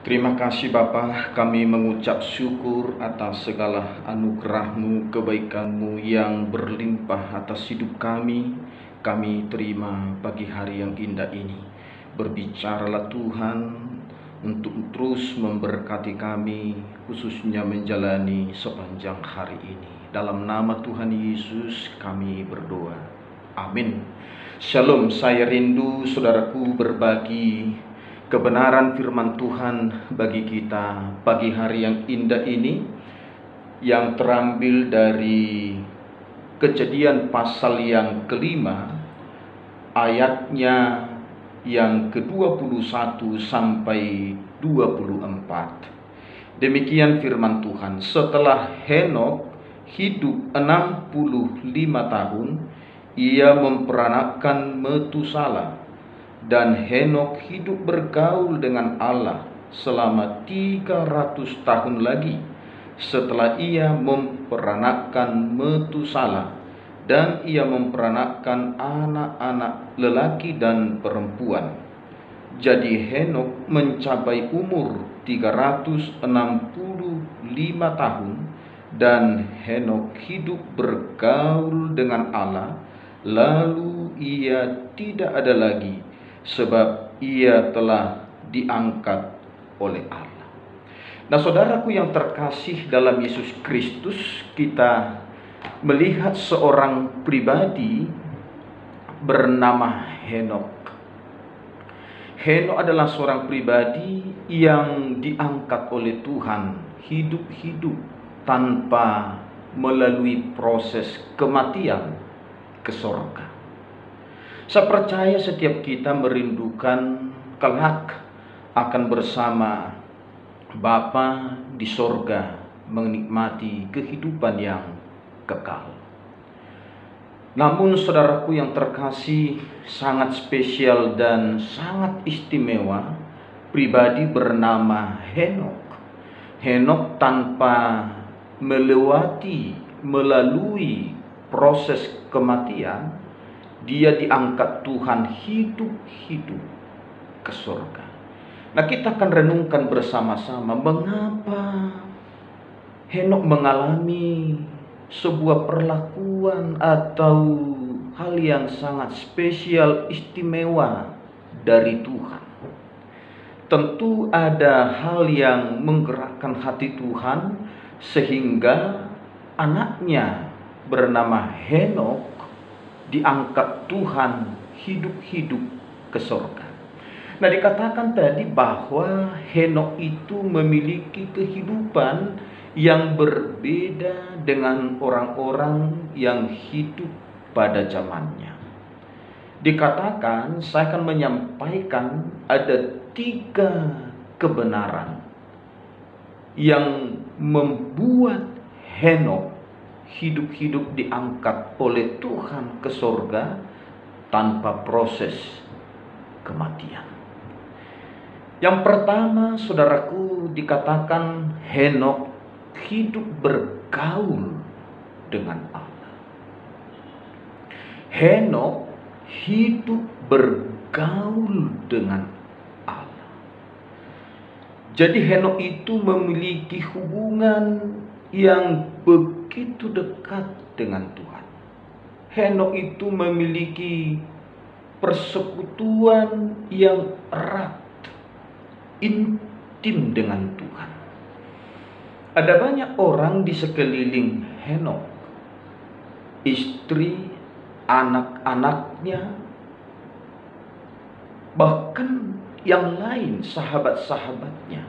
Terima kasih Bapa, kami mengucap syukur atas segala anugerah-Mu, kebaikan-Mu yang berlimpah atas hidup kami. Kami terima pagi hari yang indah ini. Berbicaralah Tuhan untuk terus memberkati kami, khususnya menjalani sepanjang hari ini. Dalam nama Tuhan Yesus kami berdoa. Amin. Shalom, saya rindu saudaraku berbagi kebenaran firman Tuhan bagi kita pagi hari yang indah ini, yang terambil dari Kejadian pasal yang kelima, ayatnya yang ke-21 sampai 24. Demikian firman Tuhan. Setelah Henokh hidup 65 tahun, ia memperanakkan Metusala. Dan Henokh hidup bergaul dengan Allah selama 300 tahun lagi setelah ia memperanakkan Metusala, dan ia memperanakkan anak-anak lelaki dan perempuan. Jadi Henokh mencapai umur 365 tahun, dan Henokh hidup bergaul dengan Allah, lalu ia tidak ada lagi, sebab ia telah diangkat oleh Allah. Nah, saudaraku yang terkasih dalam Yesus Kristus, kita melihat seorang pribadi bernama Henokh. Henokh adalah seorang pribadi yang diangkat oleh Tuhan, hidup tanpa melalui proses kematian ke sorga. Saya percaya setiap kita merindukan kelak akan bersama Bapa di sorga, menikmati kehidupan yang kekal. Namun saudaraku yang terkasih, sangat spesial dan sangat istimewa pribadi bernama Henokh. Henokh tanpa melalui proses kematian, dia diangkat Tuhan hidup ke surga. Nah, kita akan renungkan bersama-sama mengapa Henokh mengalami sebuah perlakuan atau hal yang sangat spesial, istimewa dari Tuhan. Tentu ada hal yang menggerakkan hati Tuhan sehingga anaknya bernama Henokh diangkat Tuhan hidup ke surga. Nah, dikatakan tadi bahwa Henokh itu memiliki kehidupan yang berbeda dengan orang-orang yang hidup pada zamannya. Dikatakan, saya akan menyampaikan ada 3 kebenaran yang membuat Henokh hidup diangkat oleh Tuhan ke surga tanpa proses kematian. Yang pertama, saudaraku, dikatakan Henokh hidup bergaul dengan Allah. Henokh hidup bergaul dengan Allah. Jadi Henokh itu memiliki hubungan yang begitu dekat dengan Tuhan. Henokh itu memiliki persekutuan yang erat, intim dengan Tuhan. Ada banyak orang di sekeliling Henokh, istri, anak-anaknya, bahkan yang lain, sahabat-sahabatnya,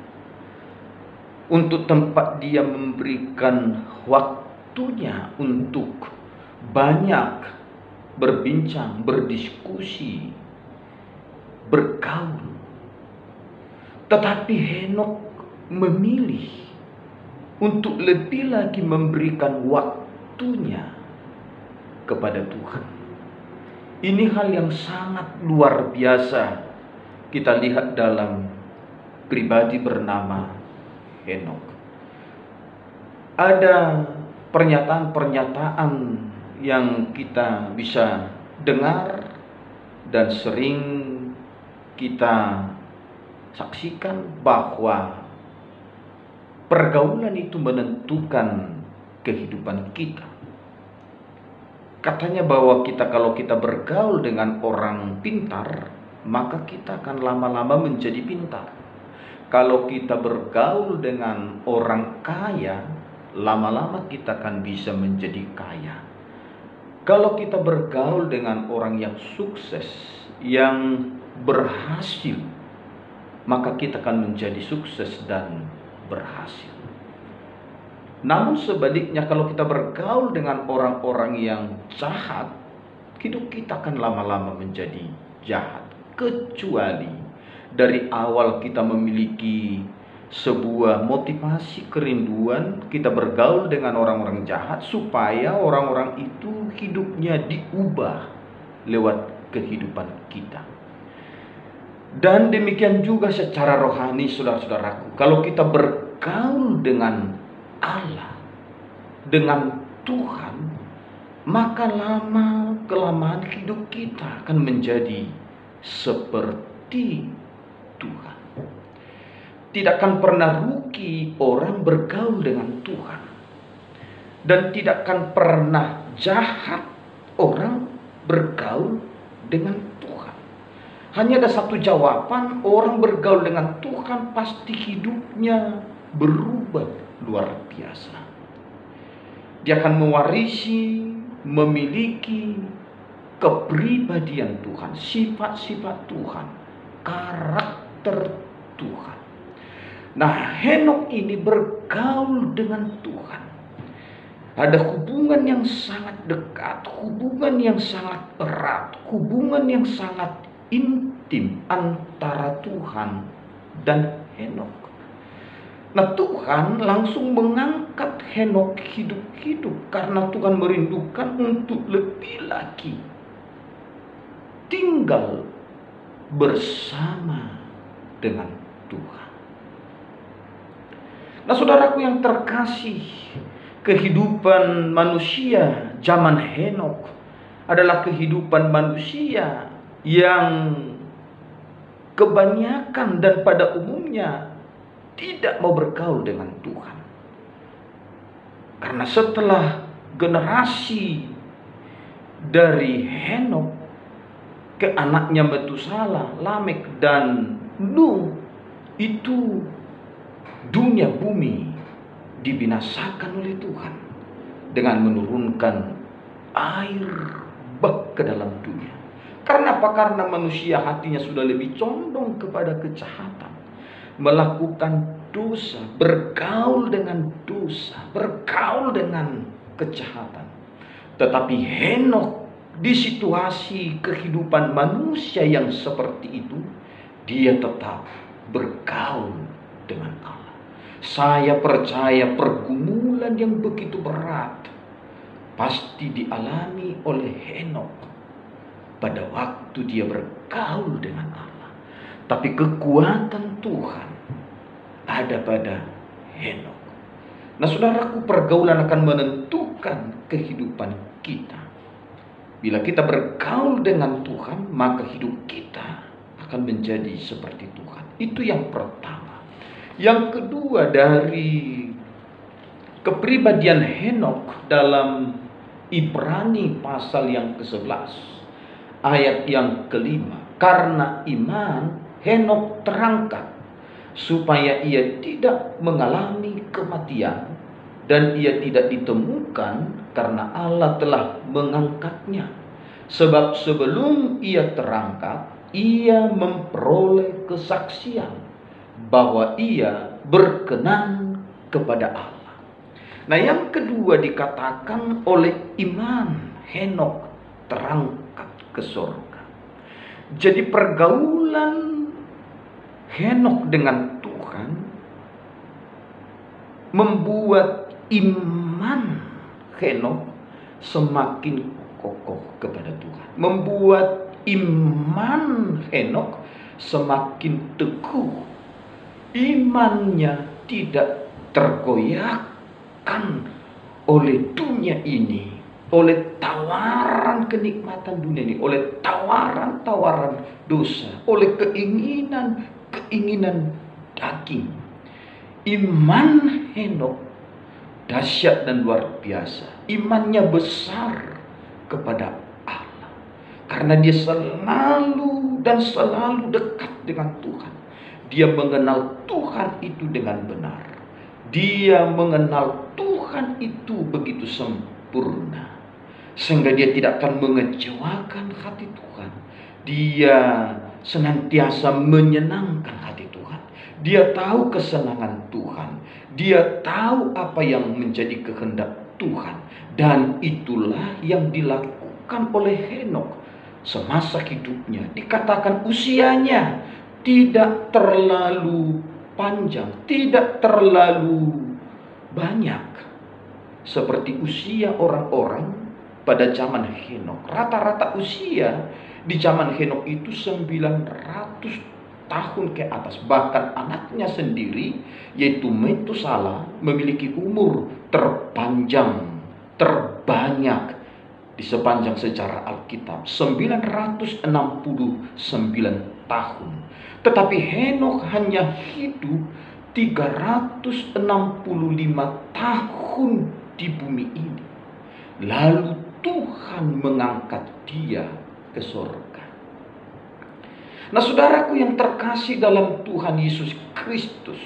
untuk tempat dia memberikan waktunya untuk banyak berbincang, berdiskusi, bergaul. Tetapi Henokh memilih untuk lebih lagi memberikan waktunya kepada Tuhan. Ini hal yang sangat luar biasa kita lihat dalam pribadi bernama Henokh. Ada pernyataan-pernyataan yang kita bisa dengar dan sering kita saksikan bahwa pergaulan itu menentukan kehidupan kita. Katanya bahwa kalau kita bergaul dengan orang pintar, maka kita akan lama-lama menjadi pintar. Kalau kita bergaul dengan orang kaya, lama-lama kita akan bisa menjadi kaya. Kalau kita bergaul dengan orang yang sukses, yang berhasil, maka kita akan menjadi sukses dan berhasil. Namun sebaliknya, kalau kita bergaul dengan orang-orang yang jahat, hidup kita akan lama-lama menjadi jahat. Kecuali dari awal kita memiliki sebuah motivasi kerinduan, kita bergaul dengan orang-orang jahat supaya orang-orang itu hidupnya diubah lewat kehidupan kita. Dan demikian juga secara rohani, saudara-saudaraku, kalau kita bergaul dengan Allah, dengan Tuhan, maka lama-kelamaan hidup kita akan menjadi seperti Tuhan. Tidak akan pernah rugi orang bergaul dengan Tuhan, dan tidak akan pernah jahat orang bergaul dengan Tuhan. Hanya ada satu jawaban, orang bergaul dengan Tuhan pasti hidupnya berubah luar biasa. Dia akan mewarisi, memiliki kepribadian Tuhan, sifat-sifat Tuhan, karakter Tuhan. Nah, Henokh ini bergaul dengan Tuhan. Ada hubungan yang sangat dekat, hubungan yang sangat erat, hubungan yang sangat intim antara Tuhan dan Henokh. Nah, Tuhan langsung mengangkat Henokh hidup-hidup karena Tuhan merindukan untuk lebih lagi tinggal bersama dengan Tuhan. Nah, saudaraku yang terkasih, kehidupan manusia zaman Henokh adalah kehidupan manusia yang kebanyakan dan pada umumnya tidak mau bergaul dengan Tuhan. Karena setelah generasi dari Henokh ke anaknya Metusalah, Lamek, dan Nuh, itu dunia bumi dibinasakan oleh Tuhan dengan menurunkan air bah ke dalam dunia. Karena apa? Karena manusia hatinya sudah lebih condong kepada kejahatan, melakukan dosa, bergaul dengan dosa, bergaul dengan kejahatan. Tetapi Henokh di situasi kehidupan manusia yang seperti itu, dia tetap bergaul dengan Allah. Saya percaya pergumulan yang begitu berat pasti dialami oleh Henokh pada waktu dia bergaul dengan Allah. Tapi kekuatan Tuhan ada pada Henokh. Nah, saudaraku, pergaulan akan menentukan kehidupan kita. Bila kita bergaul dengan Tuhan, maka hidup kita akan menjadi seperti Tuhan. Itu yang pertama. Yang kedua, dari kepribadian Henokh dalam Ibrani pasal yang ke-11 ayat yang ke-5. Karena iman Henokh terangkat supaya ia tidak mengalami kematian, dan ia tidak ditemukan karena Allah telah mengangkatnya. Sebab sebelum ia terangkat, ia memperoleh kesaksian bahwa ia berkenan kepada Allah. Nah, yang kedua dikatakan oleh iman Henokh terangkat ke surga. Jadi pergaulan Henokh dengan Tuhan membuat iman Henokh semakin kokoh kepada Tuhan, membuat iman Henokh semakin teguh. Imannya tidak tergoyahkan oleh dunia ini, oleh tawaran kenikmatan dunia ini, oleh tawaran-tawaran dosa, oleh keinginan keinginan daging. Iman Henokh dahsyat dan luar biasa. Imannya besar kepada Allah. Karena dia selalu dan selalu dekat dengan Tuhan. Dia mengenal Tuhan itu dengan benar. Dia mengenal Tuhan itu begitu sempurna. Sehingga dia tidak akan mengecewakan hati Tuhan. Dia senantiasa menyenangkan hati Tuhan. Dia tahu kesenangan Tuhan. Dia tahu apa yang menjadi kehendak Tuhan. Dan itulah yang dilakukan oleh Henokh semasa hidupnya. Dikatakan usianya tidak terlalu panjang, tidak terlalu banyak seperti usia orang-orang pada zaman Henokh. Rata-rata usia di zaman Henokh itu 900 tahun ke atas. Bahkan anaknya sendiri yaitu Metusala memiliki umur terpanjang, terbanyak di sepanjang sejarah Alkitab, 969 tahun. Tetapi Henokh hanya hidup 365 tahun di bumi ini. Lalu Tuhan mengangkat dia ke surga. Nah, saudaraku yang terkasih dalam Tuhan Yesus Kristus,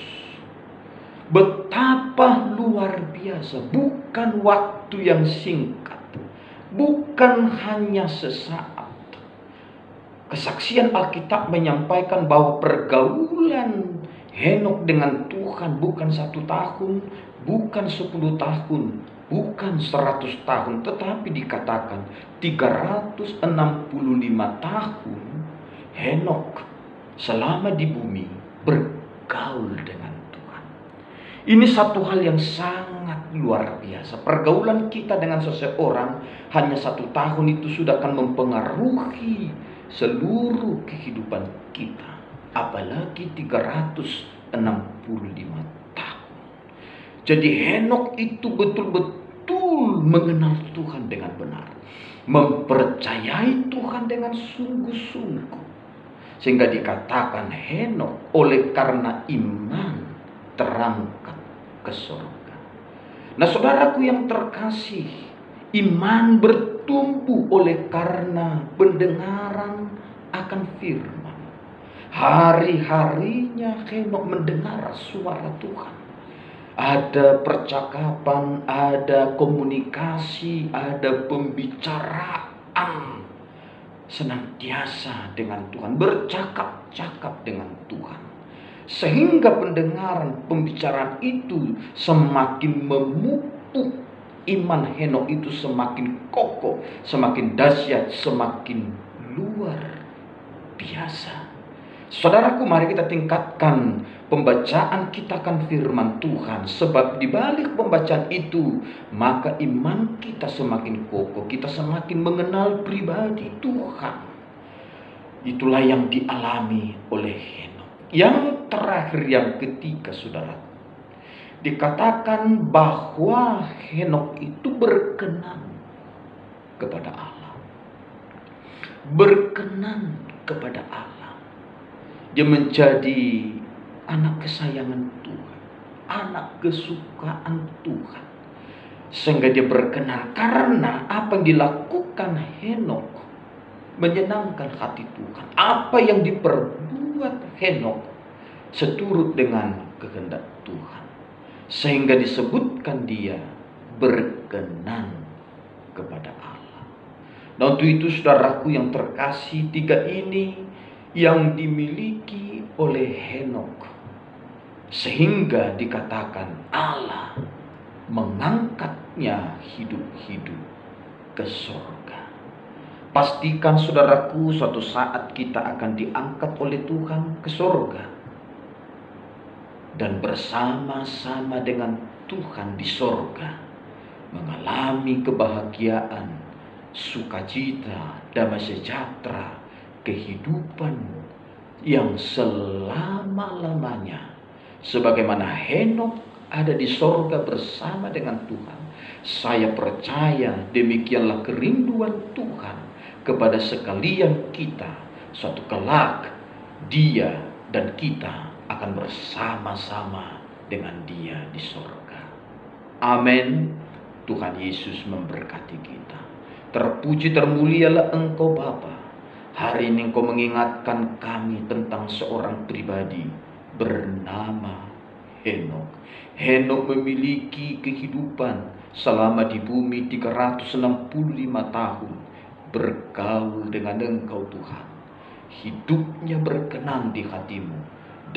betapa luar biasa. Bukan waktu yang singkat, bukan hanya sesaat. Kesaksian Alkitab menyampaikan bahwa pergaulan Henokh dengan Tuhan bukan 1 tahun, bukan 10 tahun, bukan 100 tahun, tetapi dikatakan 365 tahun Henokh selama di bumi bergaul dengan Tuhan. Ini satu hal yang sangat luar biasa. Pergaulan kita dengan seseorang hanya 1 tahun itu sudah akan mempengaruhi seluruh kehidupan kita. Apalagi 365 tahun. Jadi Henokh itu betul-betul mengenal Tuhan dengan benar. Mempercayai Tuhan dengan sungguh-sungguh. Sehingga dikatakan Henokh oleh karena iman terangkat ke surga. Nah, saudaraku yang terkasih, iman bertumbuh oleh karena pendengaran akan firman. Hari-harinya Henokh mendengar suara Tuhan. Ada percakapan, ada komunikasi, ada pembicaraan senantiasa dengan Tuhan, bercakap-cakap dengan Tuhan. Sehingga pendengaran pembicaraan itu semakin memupuk iman Henokh itu, semakin kokoh, semakin dahsyat, semakin luar biasa. Saudaraku, mari kita tingkatkan pembacaan kita akan firman Tuhan. Sebab di balik pembacaan itu, maka iman kita semakin kokoh. Kita semakin mengenal pribadi Tuhan. Itulah yang dialami oleh Henokh. Yang terakhir, yang ketiga, saudara, dikatakan bahwa Henokh itu berkenan kepada Allah. Berkenan kepada Allah. Dia menjadi anak kesayangan Tuhan, anak kesukaan Tuhan. Sehingga dia berkenan karena apa yang dilakukan Henokh menyenangkan hati Tuhan. Apa yang diperbuat Henokh seturut dengan kehendak Tuhan. Sehingga disebutkan dia berkenan kepada Allah. Nah, untuk itu saudaraku yang terkasih, 3 ini yang dimiliki oleh Henokh, sehingga dikatakan Allah mengangkatnya hidup-hidup ke surga. Pastikan saudaraku, suatu saat kita akan diangkat oleh Tuhan ke surga dan bersama-sama dengan Tuhan di surga mengalami kebahagiaan, sukacita, damai sejahtera, kehidupan yang selama-lamanya. Sebagaimana Henokh ada di sorga bersama dengan Tuhan, saya percaya demikianlah kerinduan Tuhan kepada sekalian kita. Suatu kelak dia dan kita akan bersama-sama dengan Dia di sorga. Amin. Tuhan Yesus memberkati kita. Terpuji termulialah Engkau Bapa. Hari ini Engkau mengingatkan kami tentang seorang pribadi bernama Henokh. Henokh memiliki kehidupan selama di bumi 365 tahun, bergaul dengan Engkau Tuhan. Hidupnya berkenan di hati-Mu,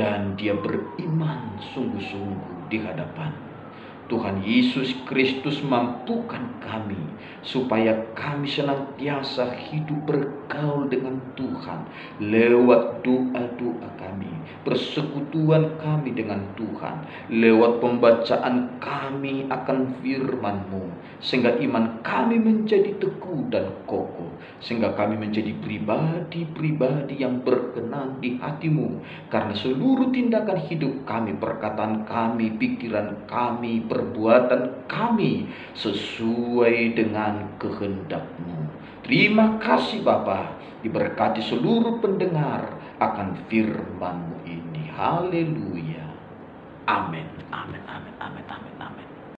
dan dia beriman sungguh-sungguh di hadapan-Mu. Tuhan Yesus Kristus mampukan kami supaya kami senantiasa hidup bergaul dengan Tuhan lewat doa-doa kami, persekutuan kami dengan Tuhan, lewat pembacaan kami akan firman-Mu, sehingga iman kami menjadi teguh dan kokoh, sehingga kami menjadi pribadi-pribadi yang berkenan di hati-Mu, karena seluruh tindakan hidup kami, perkataan kami, pikiran kami, perbuatan kami sesuai dengan kehendak-Mu. Terima kasih Bapa, diberkati seluruh pendengar akan firman-Mu ini. Haleluya. Amin. Amin. Amin. Amin. Amin. Amin.